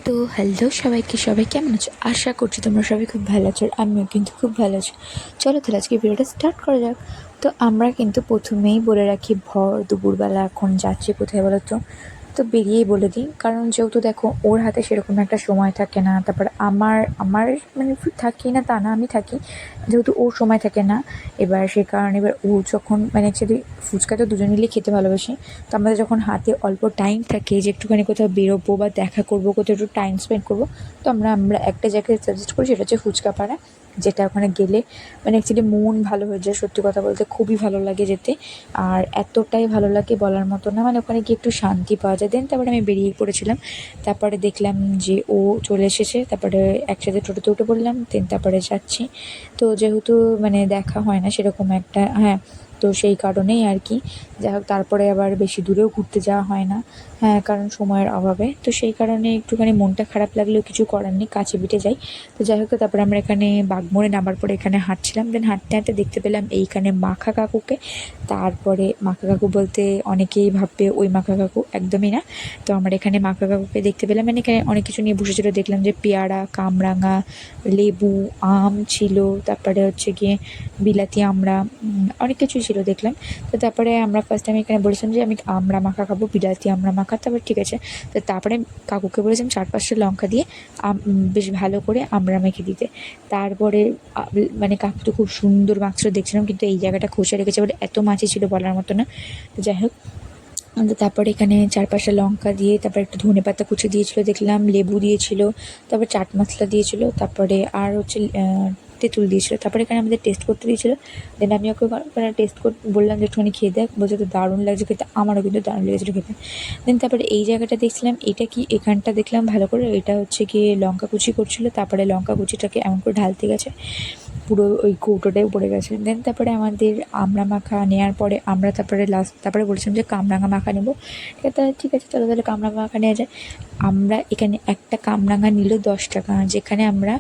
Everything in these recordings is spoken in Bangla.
তো হ্যালো সবাইকে, সবাই কেমন আছো? আশা করছি তোমরা সবাই খুব ভালো আছো, আর আমিও কিন্তু খুব ভালো আছি। চলো তাহলে আজকে ভিডিওটা স্টার্ট করা যাক। তো আমরা কিন্তু প্রথমেই বলে রাখি ভর দুপুরবেলা এখন যাচ্ছি কোথায় বলো তো? তো বেরিয়েই বলে দিই, কারণ যেহেতু দেখো ওর হাতে সেরকম একটা সময় থাকে না, তারপর আমার আমার মানে থাকি না তা না, আমি থাকি, যেহেতু ওর সময় থাকে না। এবার সে কারণে এবার ও যখন মানে অ্যাকচুয়ালি ফুচকা তো দুজন মিলে খেতে ভালোবাসি। তো আমাদের যখন হাতে অল্প টাইম থাকে যে একটুখানি কোথাও বেরোবো বা দেখা করবো, কোথাও একটু টাইম স্পেন্ড করবো, তো আমরা একটা জায়গায় সাজেস্ট করি, সেটা হচ্ছে ফুচকা পাড়া। যেটা ওখানে গেলে মানে অ্যাকচুয়ালি মন ভালো হয়ে যায়, সত্যি কথা বলতে খুবই ভালো লাগে যেতে। আর এতটাই ভালো লাগে বলার মতো না, মানে ওখানে গিয়ে একটু শান্তি পাওয়া যায়। দেন তারপরে আমি বেরিয়ে পড়েছিলাম। তারপরে দেখলাম যে ও চলে এসেছে, তারপরে একসাথে টোটোতে উঠে পড়লাম। দেন তারপরে যাচ্ছি। তো যেহেতু মানে দেখা হয় না সেরকম একটা, হ্যাঁ, তো সেই কারণেই আর কি। যাই হোক, তারপরে আবার বেশি দূরেও ঘুরতে যাওয়া হয় না, হ্যাঁ, কারণ সময়ের অভাবে। তো সেই কারণে একটুখানি মনটা খারাপ লাগলেও কিছু করার নেই, কাছে পিঠে যাই। তো যাই হোক, তারপরে আমরা এখানে বাগমোড়ে নামার পরে এখানে হাঁটছিলাম। দেন হাঁটতে হাঁটতে দেখতে পেলাম এইখানে মাখা কাকুকে। তারপরে মাখা কাকু বলতে অনেকেই ভাববে ওই মাখা কাকু, একদমই না। তো আমরা এখানে মাখা কাকুকে দেখতে পেলাম, মানে এখানে অনেক কিছু নিয়ে বসেছিল। দেখলাম যে পেয়ারা, কামরাঙা, লেবু, আম ছিল, তারপরে হচ্ছে গিয়ে বিলাতি আমড়া, অনেক কিছুই ছিল দেখলাম। তো তারপরে আমরা ফার্স্ট টাইম এখানে বলেছিলাম যে আমি আমড়া মাখা খাবো, বিলাতি আমড়া মাখা। তারপরে ঠিক আছে। তো তারপরে কাকুকে বলেছিলাম 4-5টা লঙ্কা দিয়ে বেশ ভালো করে আমড়া মেখে দিতে। তারপরে মানে কাকু তো খুব সুন্দর মাছটা দেখছিলাম, কিন্তু এই জায়গাটা খসে রেখেছে বলে এত মাছই ছিল বলার মতো না। তো যাই হোক, তো তারপরে এখানে 4-5টা লঙ্কা দিয়ে, তারপর একটু ধনেপাতা কুচি দিয়েছিল দেখলাম, লেবু দিয়েছিল, তারপর চাট মশলা দিয়েছিল, তারপরে আর হচ্ছে তেঁতুল দিয়েছিল। তারপরে এখানে আমাদের টেস্ট করতে দিয়েছিল। দেন আমি ওকে ওখানে টেস্ট করতে বললাম যে একটুখানি খেয়ে দেখ, বলছে তো দারুণ লাগছে খেতে। আমারও কিন্তু দারুণ লেগেছিলো খেতে। দেন তারপরে এই জায়গাটা দেখছিলাম, এটা কি, এখানটা দেখলাম ভালো করে, এটা হচ্ছে গিয়ে লঙ্কা কুচি করছিল। তারপরে লঙ্কা কুচিটাকে এমন করে ঢালতে গেছে, পুরো ওই কৌটোটাই পড়ে গেছে। দেন তারপরে আমাদের আমড়া মাখা নেওয়ার পরে আমরা তারপরে বলেছিলাম যে কামরাঙা মাখা নেবো। ঠিক আছে, চলো তাহলে কামরাঙা মাখা নেওয়া যায়। আমরা এখানে একটা কামরাঙা নিল 10 টাকা, যেখানে আমরা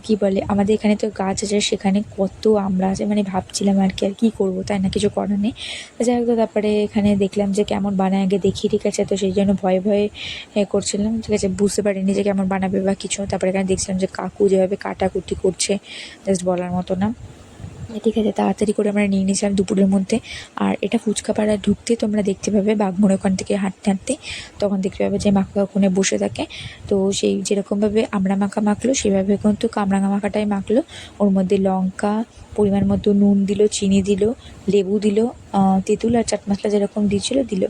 কী বলে, আমাদের এখানে তো গাছ আছে, সেখানে কত আমড়া আছে, মানে ভাবছিলাম আর কি, আর কী করবো, তাই না, কিছু করার নেই। যাই হোক, তো তারপরে এখানে দেখলাম যে কেমন বানায় আগে দেখি, ঠিক আছে। তো সেই জন্য ভয়ে ভয়ে করছিলাম, ঠিক আছে, বুঝতে পারিনি যে কেমন বানাবে বা কিছু। তারপরে এখানে দেখছিলাম যে কাকু যেভাবে কাটাকুটি করছে, জাস্ট বলার মতো না। ঠিক আছে, তাড়াতাড়ি করে আমরা নিয়ে নিয়েছিলাম দুপুরের মধ্যে। আর এটা ফুচকা পাড়া ঢুকতে তোমরা দেখতে পাবে বাগমোড় ওখান থেকে হাঁটতে হাঁটতে, তখন দেখতে পাবে যে মাখা ওখানে বসে থাকে। তো সেই যেরকমভাবে আমরা মাখা মাখলো, সেভাবে কিন্তু কামরাঙা মাখাটাই মাখলো। ওর মধ্যে লঙ্কা, পরিমাণ মতো নুন দিল, চিনি দিল, লেবু দিল, তেঁতুল আর চাট মশলা যেরকম দিয়েছিলো দিল।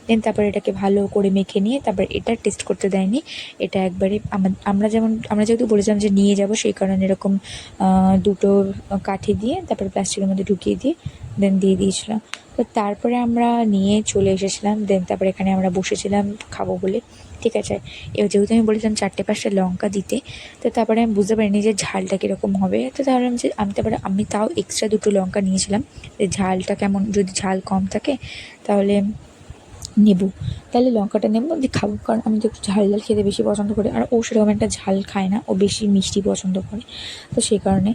দেন তারপরে এটাকে ভালো করে মেখে নিয়ে তারপর এটা টেস্ট করতে দেয়নি। এটা একবারে আমরা যেহেতু বলেছিলাম যে নিয়ে যাব, সেই কারণে এরকম দুটো কাঠি দিয়ে তারপরে প্লাস্টিকের মধ্যে ঢুকিয়ে দিয়ে দেন দিয়ে দিয়েছিলাম। তো তারপরে আমরা নিয়ে চলে এসেছিলাম। দেন তারপরে এখানে আমরা বসেছিলাম খাবো বলে, ঠিক আছে। এবার যেহেতু আমি বলেছিলাম 4-5টা লঙ্কা দিতে, তো তারপরে আমি বুঝতে পারিনি যে ঝালটা কীরকম হবে। তো তাহলে আমি তাও এক্সট্রা 2টো লঙ্কা নিয়েছিলাম, যে ঝালটা কেমন, যদি ঝাল কম থাকে তাহলে নেবো, তাহলে লঙ্কাটা নেবো দিয়ে খাবো, কারণ আমি তো একটু ঝাল ঝাল খেতে বেশি পছন্দ করি, আর ও সেরকম একটা ঝাল খায় না, ও বেশি মিষ্টি পছন্দ করে। তো সেই কারণে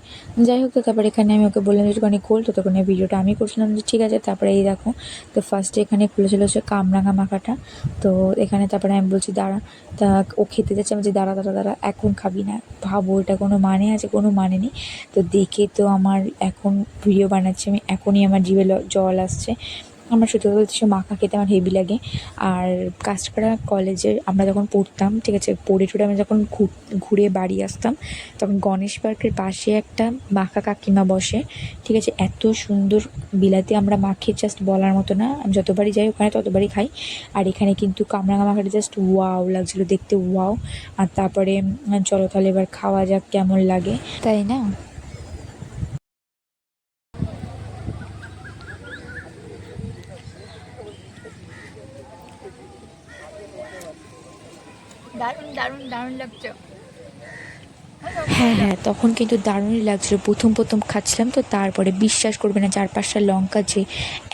যাই হোক, তো তারপরে এখানে আমি ওকে বললাম যে একটুখানি খোল, তো তখন ভিডিওটা আমি করছিলাম যে ঠিক আছে। তারপরে এই দেখো, তো ফার্স্টে এখানে খুলেছিল হচ্ছে কামরাঙা মাখাটা। তো এখানে তারপরে আমি বলছি দাঁড়া, তা ও খেতে যাচ্ছে, আমি বলছি দাঁড়া দাঁড়া দাঁড়া, এখন খাবি না, ভাবো এটা কোনো মানে আছে, কোনো মানে নেই। তো দেখে তো আমার এখন ভিডিও বানাচ্ছি আমি, এখনই আমার জিভে জল আসছে। আমার সত্যি কথা বলতে মাখা খেতে আমার হেভি লাগে। আর কাঁচরাপাড়া কলেজের আমরা যখন পড়তাম, ঠিক আছে, পড়ে টড়ে আমি যখন ঘুরে বাড়ি আসতাম, তখন গণেশ পার্কের পাশে একটা মাখা কাকিমা বসে, ঠিক আছে, এত সুন্দর বিলাতি আমরা মাখি, জাস্ট বলার মতো না। আমি যতবারই যাই ওখানে ততবারই খাই। আর এখানে কিন্তু কামরাঙা মাখাটা জাস্ট ওয়াও লাগছিলো দেখতে, ওয়াও। আর তারপরে চলো তাহলে এবার খাওয়া যাক কেমন লাগে, তাই না। দারুণ দারুণ দারুণ লাগছে। হ্যাঁ হ্যাঁ, তখন কিন্তু দারুণই লাগছিলো, প্রথম প্রথম খাচ্ছিলাম তো। তারপরে বিশ্বাস করবে না, 4-5টা লঙ্কা যে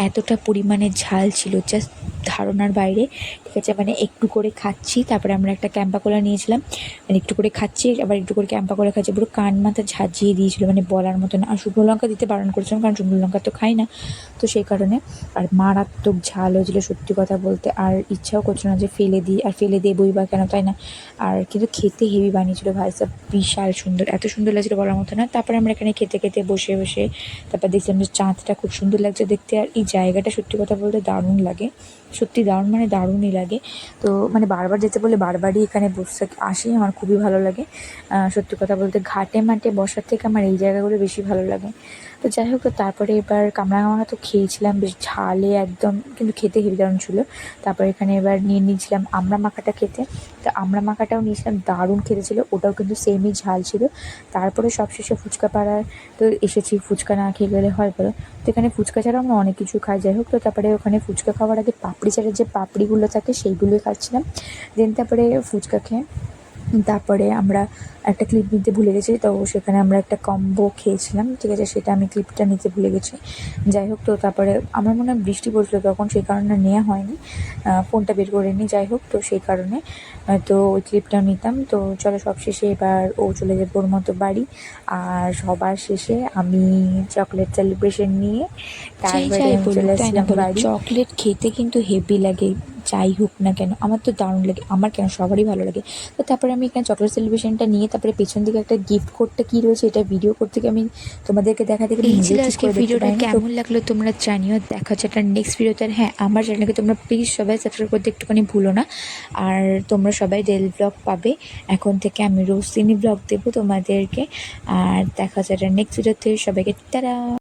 এতটা পরিমাণে ঝাল ছিল, জাস্ট ধারণার বাইরে, ঠিক আছে। মানে একটু করে খাচ্ছি, তারপরে আমরা একটা ক্যাম্পা কোলা নিয়েছিলাম, মানে একটু করে খাচ্ছি আবার একটু করে ক্যাম্পা কোলা খাচ্ছি, পুরো কান মাথা ঝাঁঝিয়ে দিয়েছিলো, মানে বলার মতো না। আর শুকনো লঙ্কা দিতে বারণ করেছিলাম, কারণ শুকনো লঙ্কা তো খাই না, তো সেই কারণে। আর মারাত্মক ঝাল হয়েছিলো সত্যি কথা বলতে, আর ইচ্ছাও করছিল না যে ফেলে দিই, আর ফেলে দেবই বা কেন, তাই না। আর কিন্তু খেতে হেভি বানিয়েছিল ভাই সাব, বিশাল সুন্দর, এত সুন্দর লাগছিলো বলার মতো না। তারপরে আমরা এখানে খেতে খেতে বসে বসে তারপর দেখছিলাম যে চাঁদটা খুব সুন্দর লাগছে দেখতে, আর এই জায়গাটা সত্যি কথা বলতে দারুণ লাগে, সত্যি দারুণ, মানে দারুণই লাগে। তো মানে বারবার যেতে বলে বারবারই এখানে বসে আসি, আমার খুবই ভালো লাগে। সত্যি কথা বলতে ঘাটে মাঠে বসার থেকে আমার এই জায়গাগুলো বেশি ভালো লাগে। তো যাই হোক, তো তারপরে এবার কামরাঙা তো খেয়েছিলাম বেশ ঝালে একদম, কিন্তু খেতে হেবি দারুণ ছিল। তারপরে এখানে এবার নিয়ে নিয়েছিলাম আমড়া মাখাটা খেতে, তো আমড়া মাখাটাও নিয়েছিলাম, দারুণ খেতে ছিল, ওটাও কিন্তু সেমই ঝাল ছিল। তারপরে সবশেষে ফুচকা পাড়ায় তো এসেছি, ফুচকা না খেয়ে গেলে হয় বলো। তো এখানে ফুচকা ছাড়াও আমরা অনেক কিছু খাই, যাই হোক। তো তারপরে ওখানে ফুচকা খাওয়ার আগে পাপড়ি চাটের যে পাপড়িগুলো থাকে সেইগুলোই খাচ্ছিলাম, দেন তারপরে ফুচকা খেয়ে তারপরে আমরা একটা ক্লিপ নিতে ভুলে গেছি, তো সেখানে আমরা একটা কম্বো খেয়েছিলাম, ঠিক আছে, সেটা আমি ক্লিপটা নিতে ভুলে গেছি। যাই হোক, তো তারপরে আমার মনে হয় বৃষ্টি পড়ছিলো তখন, সেই কারণে নেওয়া হয়নি, ফোনটা বের করে নিই। যাই হোক, তো সেই কারণে তো ওই ক্লিপটাও নিতাম। তো চলো সবশেষে এবার ও চলে যাবে ওর মতো বাড়ি, আর সবার শেষে আমি চকলেট সেলিব্রেশন নিয়ে তারপরে যাই আমি বলুক চলে তাই না আসলাম বলো, বাড়ি। চকলেট খেতে কিন্তু হেভি লাগে, যাই হোক না কেন আমার তো দারুণ লাগে, আমার কেন সবারই ভালো লাগে। তো তারপরে আমি এখানে চকলেট সেলিব্রেশনটা নিয়ে তারপরে পেছন দিকে একটা গিফট কোডটা কী রয়েছে এটা ভিডিও করতে গিয়ে আমি তোমাদেরকে দেখাতে গিয়ে এই নিজেও ছিল ঠিক আজকে করে দেখতে ভিডিওটা, পাইনি। তো কেমন লাগলো তোমরা জানিও, দেখা হচ্ছে একটা নেক্সট ভিডিওতে। আর হ্যাঁ, আমার চ্যানেলকে তোমরা প্লিজ সবাই সাবস্ক্রাইব করতে একটুখানি ভুলো না। আর তোমরা সবাই ডেইলি ব্লগ পাবে, এখন থেকে আমি রোজ দিনই ব্লগ দেবো তোমাদেরকে। আর দেখা হচ্ছে একটা নেক্সট ভিডিওতে, সবাইকে টাটা।